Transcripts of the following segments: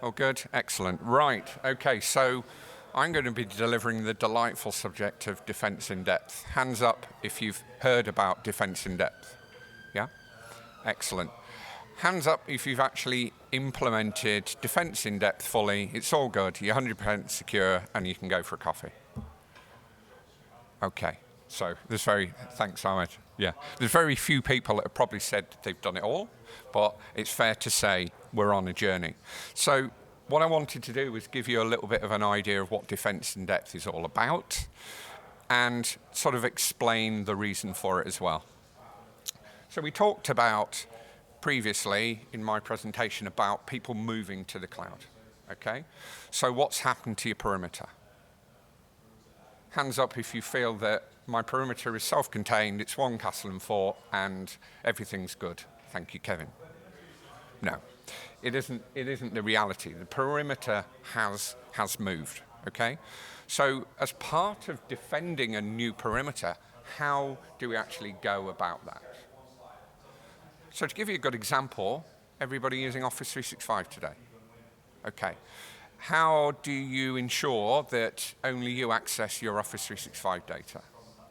All good? Excellent. Right, okay, so I'm going to be delivering the delightful subject of defense in depth. Hands up if you've heard about defense in depth. Yeah? Excellent. Hands up if you've actually implemented defense in depth fully. It's all good, you're 100% secure, and you can go for a coffee. Okay, so thanks Ahmed. Yeah, there's very few people that have probably said they've done it all, but it's fair to say we're on a journey. So what I wanted to do was give you a little bit of an idea of what defense in depth is all about, and sort of explain the reason for it as well. So we talked about previously in my presentation about people moving to the cloud, okay? So what's happened to your perimeter? Hands up if you feel that my perimeter is self-contained, it's one castle and fort, and everything's good. Thank you, Kevin. No, it isn't the reality. The perimeter has moved, okay? So as part of defending a new perimeter, how do we actually go about that? So to give you a good example, everybody using Office 365 today? Okay. How do you ensure that only you access your Office 365 data?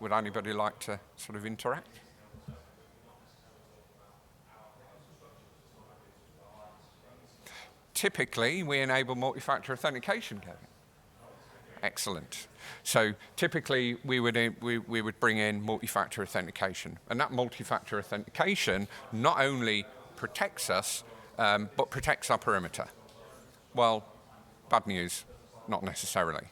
Would anybody like to sort of interact? Typically, we enable multi-factor authentication, Kevin. Excellent. So typically, we would bring in multi-factor authentication. And that multi-factor authentication not only protects us, but protects our perimeter. Well, bad news, not necessarily.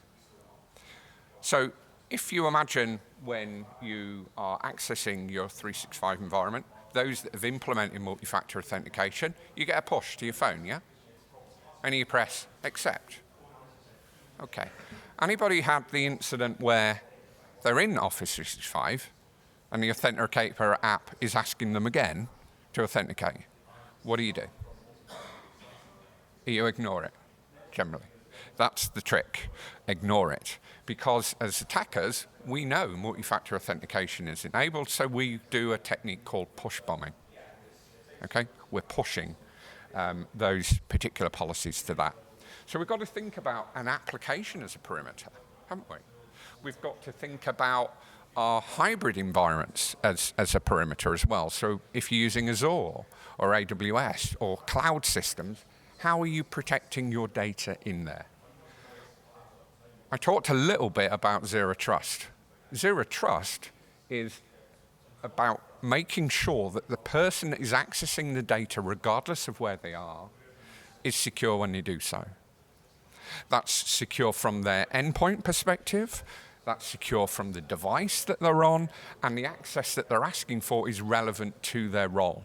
So if you imagine when you are accessing your 365 environment, those that have implemented multi-factor authentication, you get a push to your phone, yeah? And you press accept. Okay. Anybody had the incident where they're in Office 365 and the Authenticator app is asking them again to authenticate? What do? You ignore it, generally. That's the trick. Ignore it. Because as attackers, we know multi-factor authentication is enabled, so we do a technique called push bombing. Okay? We're pushing those particular policies to that. So we've got to think about an application as a perimeter, haven't we? We've got to think about our hybrid environments as a perimeter as well. So if you're using Azure or AWS or cloud systems, how are you protecting your data in there? I talked a little bit about zero trust. Zero trust is about making sure that the person that is accessing the data, regardless of where they are, is secure when they do so. That's secure from their endpoint perspective, that's secure from the device that they're on, and the access that they're asking for is relevant to their role.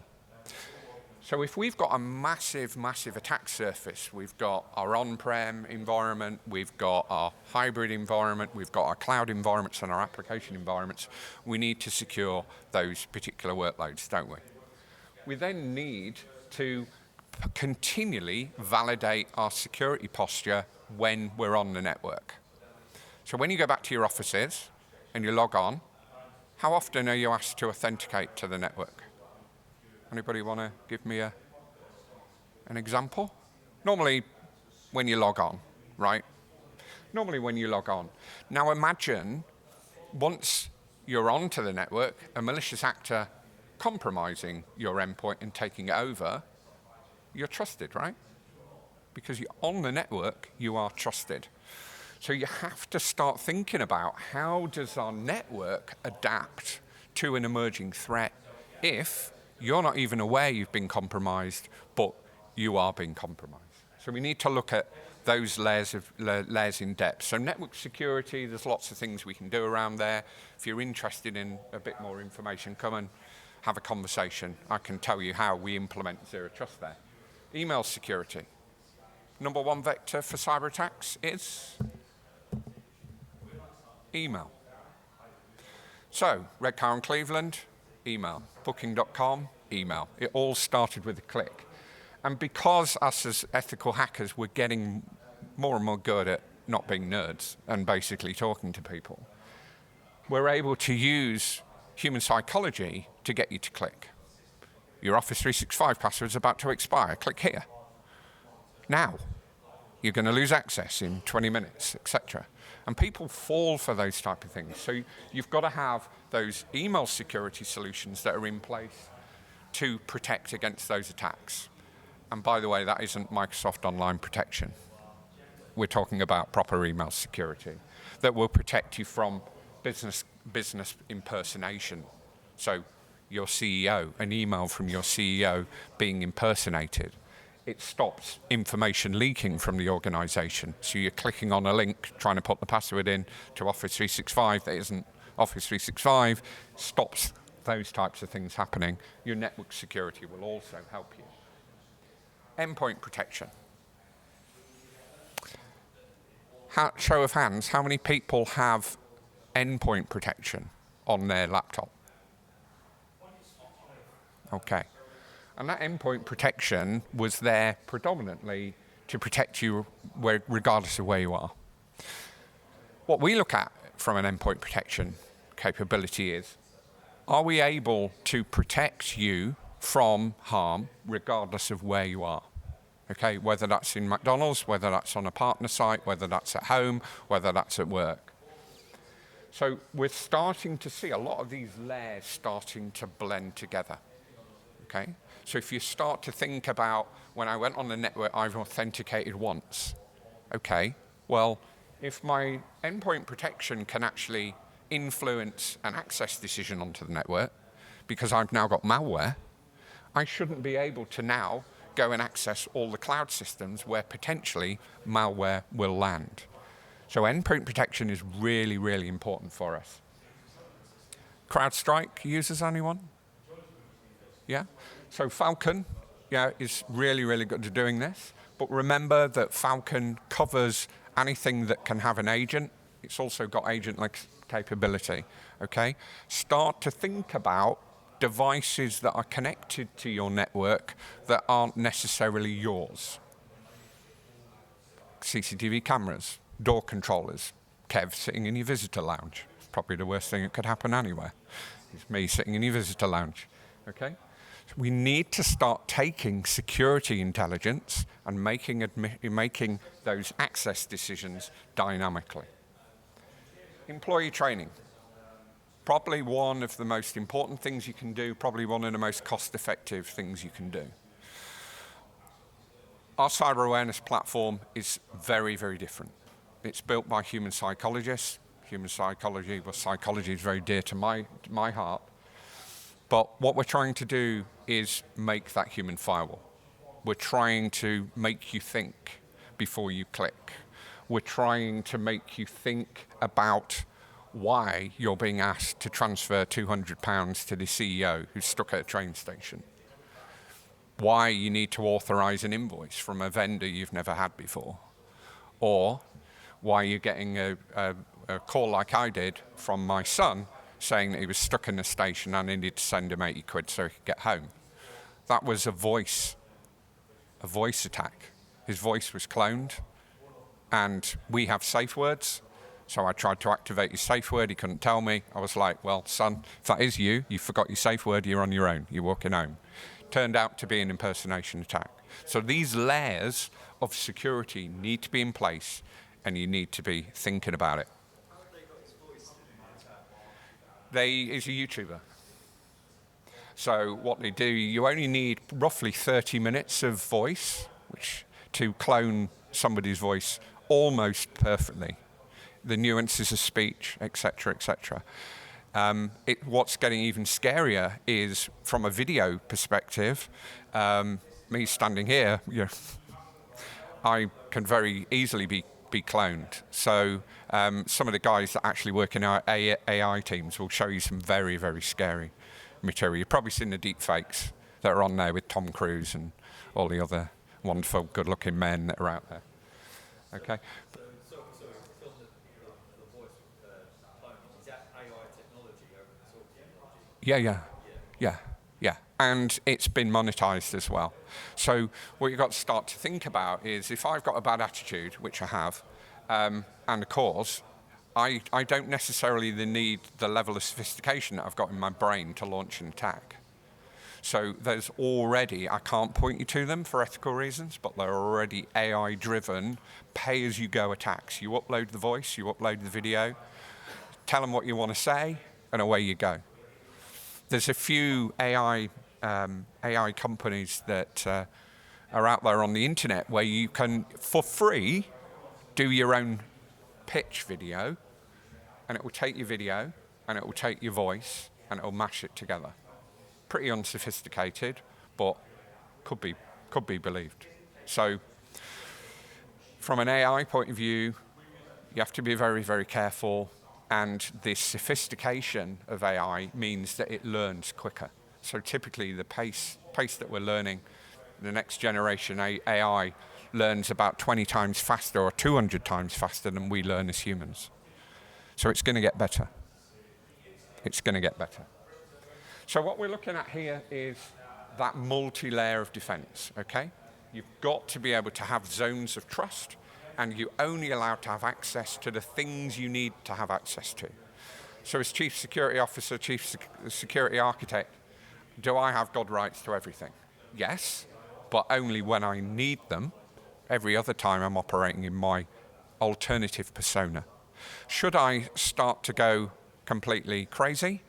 So if we've got a massive, massive attack surface, we've got our on-prem environment, we've got our hybrid environment, we've got our cloud environments and our application environments, we need to secure those particular workloads, don't we? We then need to continually validate our security posture when we're on the network. So when you go back to your offices and you log on, how often are you asked to authenticate to the network? Anybody want to give me an example? Normally when you log on, right? Normally when you log on. Now imagine once you're onto the network, a malicious actor compromising your endpoint and taking it over, you're trusted, right? Because you're on the network, you are trusted. So you have to start thinking about how does our network adapt to an emerging threat if you're not even aware you've been compromised, but you are being compromised. So we need to look at those layers in depth. So network security, there's lots of things we can do around there. If you're interested in a bit more information, come and have a conversation. I can tell you how we implement zero trust there. Email security. Number one vector for cyber attacks is email. So, Redcar and Cleveland, email. Booking.com, email. It all started with a click. And because us as ethical hackers, we're getting more and more good at not being nerds and basically talking to people, we're able to use human psychology to get you to click. Your Office 365 password is about to expire. Click here. Now. You're going to lose access in 20 minutes, etc. And people fall for those type of things. So you've got to have those email security solutions that are in place to protect against those attacks. And by the way, that isn't Microsoft Online Protection. We're talking about proper email security that will protect you from business impersonation. So your CEO, an email from your CEO being impersonated. It stops information leaking from the organization. So you're clicking on a link, trying to put the password in to Office 365 that isn't Office 365, stops those types of things happening. Your network security will also help you. Endpoint protection. Show of hands, how many people have endpoint protection on their laptop? Okay. And that endpoint protection was there predominantly to protect you regardless of where you are. What we look at from an endpoint protection capability is, are we able to protect you from harm regardless of where you are? Okay, whether that's in McDonald's, whether that's on a partner site, whether that's at home, whether that's at work. So we're starting to see a lot of these layers starting to blend together. Okay, so if you start to think about, when I went on the network, I've authenticated once. Okay, well, if my endpoint protection can actually influence an access decision onto the network, because I've now got malware, I shouldn't be able to now go and access all the cloud systems where potentially malware will land. So endpoint protection is really, really important for us. CrowdStrike users, anyone? Yeah? So Falcon, yeah, is really, really good at doing this. But remember that Falcon covers anything that can have an agent. It's also got agent-like capability, okay? Start to think about devices that are connected to your network that aren't necessarily yours. CCTV cameras, door controllers, Kev sitting in your visitor lounge. It's probably the worst thing that could happen anywhere. It's me sitting in your visitor lounge, okay? So we need to start taking security intelligence and making those access decisions dynamically. Employee training. Probably one of the most important things you can do, probably one of the most cost-effective things you can do. Our cyber awareness platform is very, very different. It's built by human psychologists. Human psychology, well, psychology is very dear to my heart. But what we're trying to do is make that human firewall. We're trying to make you think before you click. We're trying to make you think about why you're being asked to transfer £200 to the CEO who's stuck at a train station. Why you need to authorize an invoice from a vendor you've never had before. Or why you're getting a call like I did from my son saying that he was stuck in the station and I needed to send him 80 quid so he could get home. That was a voice attack. His voice was cloned, and we have safe words. So I tried to activate his safe word. He couldn't tell me. I was like, well, son, if that is you, you forgot your safe word, you're on your own. You're walking home. Turned out to be an impersonation attack. So these layers of security need to be in place, and you need to be thinking about it. How have they got his voice in the attack? He's a YouTuber. So what they do, you only need roughly 30 minutes of voice, which to clone somebody's voice almost perfectly. The nuances of speech, etc., etc. What's getting even scarier is, from a video perspective, me standing here, I can very easily be cloned. So some of the guys that actually work in our AI teams will show you some very, very scary material. You've probably seen the deep fakes that are on there with Tom Cruise and all the other wonderful, good-looking men that are out there. Okay. Yeah. And it's been monetized as well. So what you've got to start to think about is, if I've got a bad attitude, which I have, and a cause, I don't necessarily need the level of sophistication that I've got in my brain to launch an attack. So there's already, I can't point you to them for ethical reasons, but they're already AI-driven, pay-as-you-go attacks. You upload the voice, you upload the video, tell them what you want to say, and away you go. There's a few AI companies that are out there on the internet where you can, for free, do your own pitch video, and it will take your video, and it will take your voice, and it will mash it together. Pretty unsophisticated, but could be believed. So from an AI point of view, you have to be very, very careful, and the sophistication of AI means that it learns quicker. So typically the pace that we're learning, the next generation AI learns about 20 times faster or 200 times faster than we learn as humans. So it's going to get better. It's going to get better. So what we're looking at here is that multi-layer of defense, okay? You've got to be able to have zones of trust, and you're only allowed to have access to the things you need to have access to. So as Chief Security Officer, Chief Security Architect, do I have God rights to everything? Yes, but only when I need them. Every other time I'm operating in my alternative persona. Should I start to go completely crazy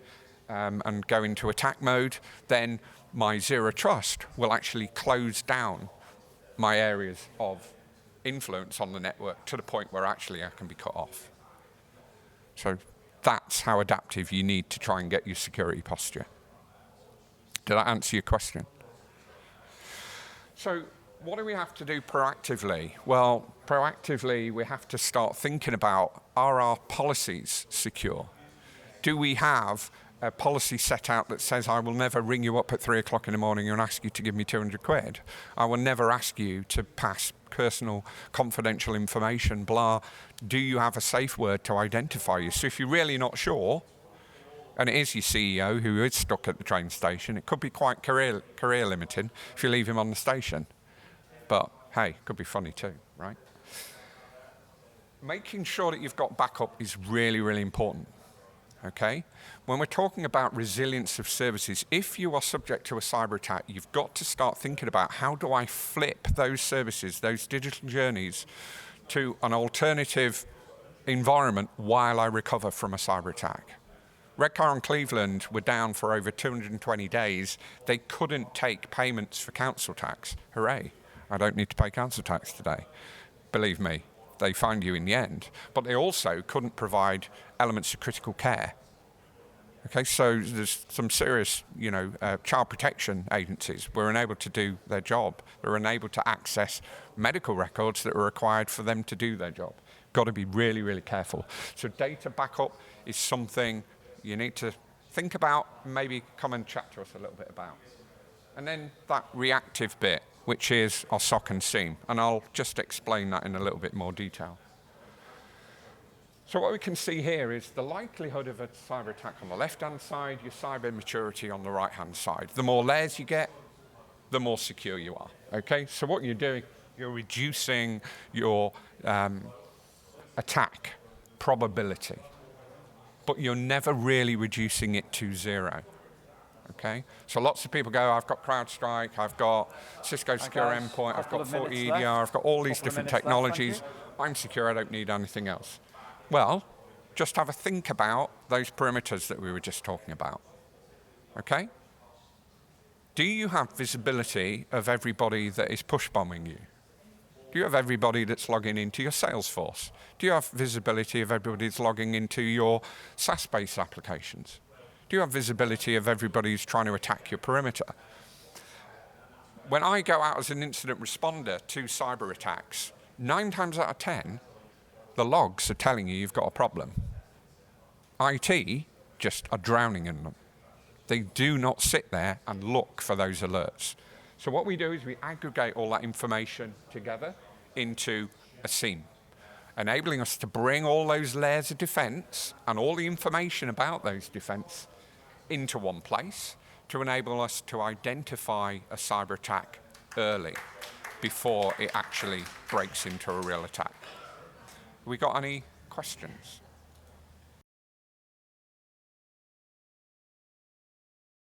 and go into attack mode, then my zero trust will actually close down my areas of influence on the network to the point where actually I can be cut off. So that's how adaptive you need to try and get your security posture. Did that answer your question? So what do we have to do proactively? Well, proactively, we have to start thinking about, are our policies secure? Do we have a policy set out that says, I will never ring you up at 3 o'clock in the morning and ask you to give me 200 quid? I will never ask you to pass personal confidential information, blah. Do you have a safe word to identify you? So if you're really not sure, and it is your CEO who is stuck at the train station, it could be quite career limiting if you leave him on the station. But hey, could be funny too, right? Making sure that you've got backup is really, really important. Okay? When we're talking about resilience of services, if you are subject to a cyber attack, you've got to start thinking about how do I flip those services, those digital journeys, to an alternative environment while I recover from a cyber attack. Redcar and Cleveland were down for over 220 days. They couldn't take payments for council tax. Hooray, I don't need to pay council tax today. Believe me, they find you in the end. But they also couldn't provide elements of critical care. Okay, so there's some serious, child protection agencies were unable to do their job. They were unable to access medical records that were required for them to do their job. Got to be really, really careful. So data backup is something you need to think about, maybe come and chat to us a little bit about. And then that reactive bit, which is our SOC and SIEM, and I'll just explain that in a little bit more detail. So what we can see here is the likelihood of a cyber attack on the left-hand side, your cyber maturity on the right-hand side. The more layers you get, the more secure you are. Okay, so what you're doing, you're reducing your attack probability, but you're never really reducing it to zero. Okay, so lots of people go, I've got CrowdStrike, I've got Cisco Secure Endpoint, I've got 40 EDR, I've got all these different technologies. I'm secure, I don't need anything else. Well, just have a think about those perimeters that we were just talking about. Okay? Do you have visibility of everybody that is push bombing you? Do you have everybody that's logging into your Salesforce? Do you have visibility of everybody that's logging into your SaaS-based applications? Do you have visibility of everybody who's trying to attack your perimeter? When I go out as an incident responder to cyber attacks, 9 times out of 10, the logs are telling you you've got a problem. IT just are drowning in them. They do not sit there and look for those alerts. So what we do is we aggregate all that information together into a SIEM, enabling us to bring all those layers of defense and all the information about those defense into one place to enable us to identify a cyber attack early before it actually breaks into a real attack. Have we got any questions?